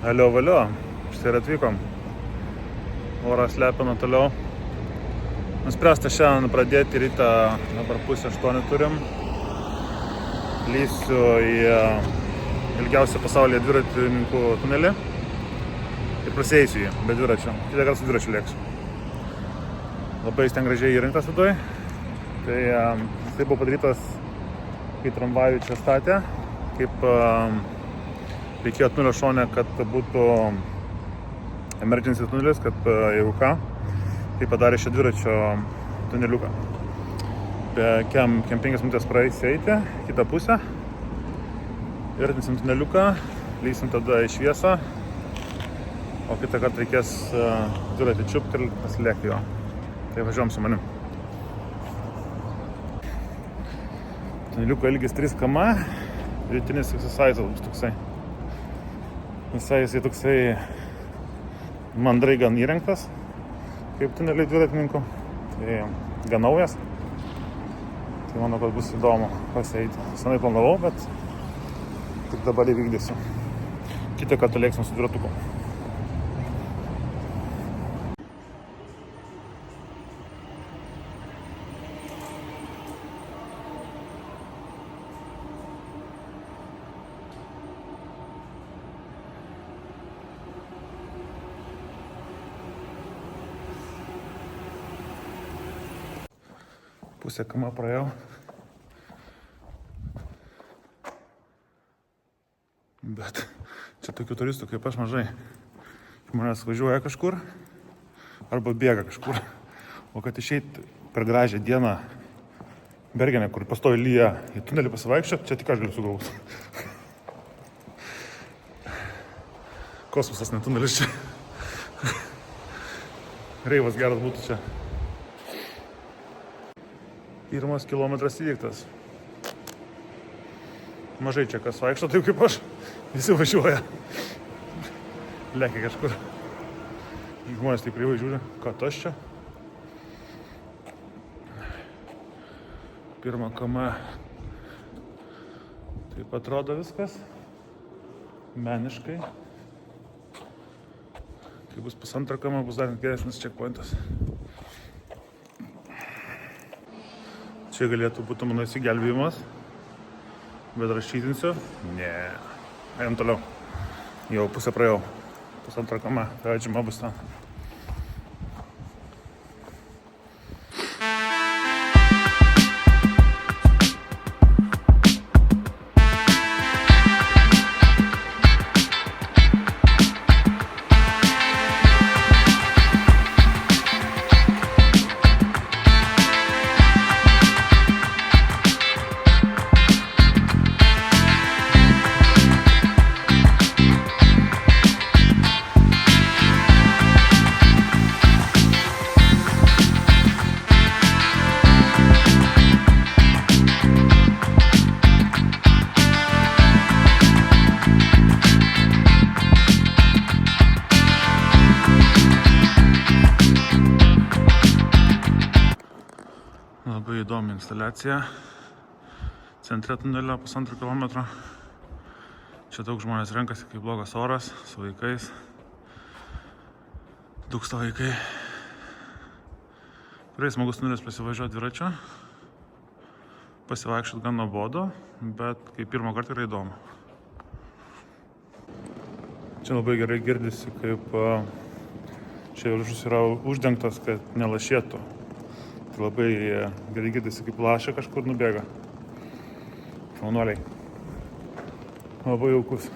Alio, valio, štai ir atvykom. Oras lepina toliau. Nuspręsta šiandien pradėti rytą, dabar 7:30 turim. Lysiu į ilgiausią pasaulyje dviratininkų tunelį ir prasieisiu jį be dviračio. Kitą kartą su dviračiu lėksiu. Labai jis ten gražiai įrengtas viduj. Tai jisai buvo padarytas, kai tramvajų čia statė, kaip reikėjo tunelio šone, kad būtų emergency tunelis, kad jeigu ką, tai padarė šį dviračio tuneliuką. Kem 5 minutės praeis eiti, kitą pusę, ir atinsim tuneliuką, lysim tada į šviesą, o kitą kartą reikės dviratį čiupti ir pasilėkti jo. Tai važiuojam su manim. Tuneliuko ilgis 3 km, rytinis exercise bus toksai. Visai jisai toksai mandrai gan įrengtas, kaip tuneliai dviratininkų. Tai gan naujas. Tai manau, kad bus įdomu pasieiti. Senai planavau, bet tik dabar įvykdysiu. Kitą kartą lėksim su dviratuku. Pusę km praėjau. Bet čia tokių turistų kaip aš mažai. Žmonės važiuoja kažkur arba bėga kažkur. O kad išeiti per gražią dieną Bergene, kur pastovi lyja, į tunelį pasivaikščioti, čia tik aš galiu sugalvoti. Kosmosas, ne tunelis čia. Reivas geras būtų čia. Pirmas kilometras įvyktas. Mažai čia kas vaikšto, taip kaip aš. Visi važiuoja. Lekia kažkur. Žmonės taip kreivai žiūri, ką tas čia. Pirmą km. Taip atrodo viskas. Meniškai. Kai bus 1,5 km, bus dar geresnis checkpointas. Čia galėtų būti mano įsigelbėjimas, bet rašytinsiu. Ne. Einam toliau. Jau pusę praėjau. 1,5 km. Tai atžyma bus ten. Labai įdomi instaliacija. Centre tunelio 1,5 km. Čia daug žmonės renkasi, kai blogas oras, su vaikais. Dūksta vaikai. Tikrai smagus tunelis pasivažiuoti dviračiu. Pasivaikščioti gan nuobodu, bet kaip pirmą kartą yra įdomu. Čia labai gerai girdisi, kaip čia viršus yra uždengtas, kad nelašėtų. Tai labai gerai girdisi, kaip lašia kažkur nubėga. Šaunuoliai. Labai jaukus.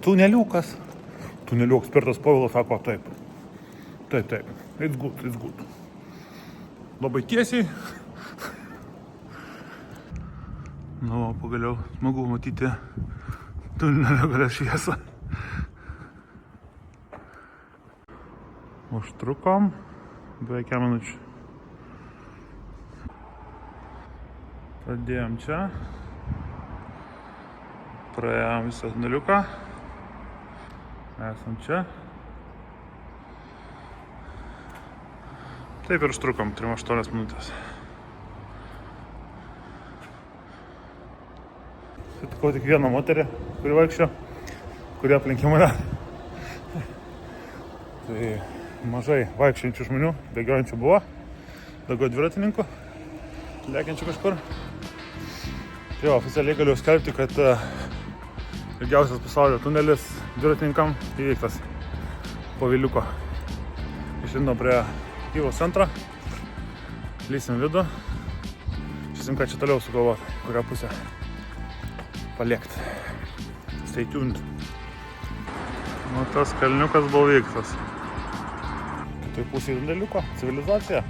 Tuneliukas. Tunelių ekspertas Povilas sako taip. Taip. It's good. Labai tiesiai. Nu, pagaliau smagu matyti tunelio gale šviesą. Užtrukom beveik minučių. Pradėjom čia. Praėjom visą tuneliuką. Esam čia. Taip ir užtrukom 3-8 minutės. Sutikau tik vieną moterį, kuri vaikščio, kuri aplinkė mane. Tai mažai vaikščiančių žmonių, bėgiojančių buvo, daugiau dviratininkų, lekiančių kažkur. Tai oficialiai galiu skelbti, kad ilgiausias pasaulio tunelis dviratininkam įveiktas po Viliuko. Išlindom prie Kyvos centro, lysim vidų, žiūrėsim, ką čia toliau sugalvot, kurią pusę paliekti. Stay tuned. Nu, tas kalniukas buvo veiktas. Kitoj pusėje tuneliuko, civilizacija.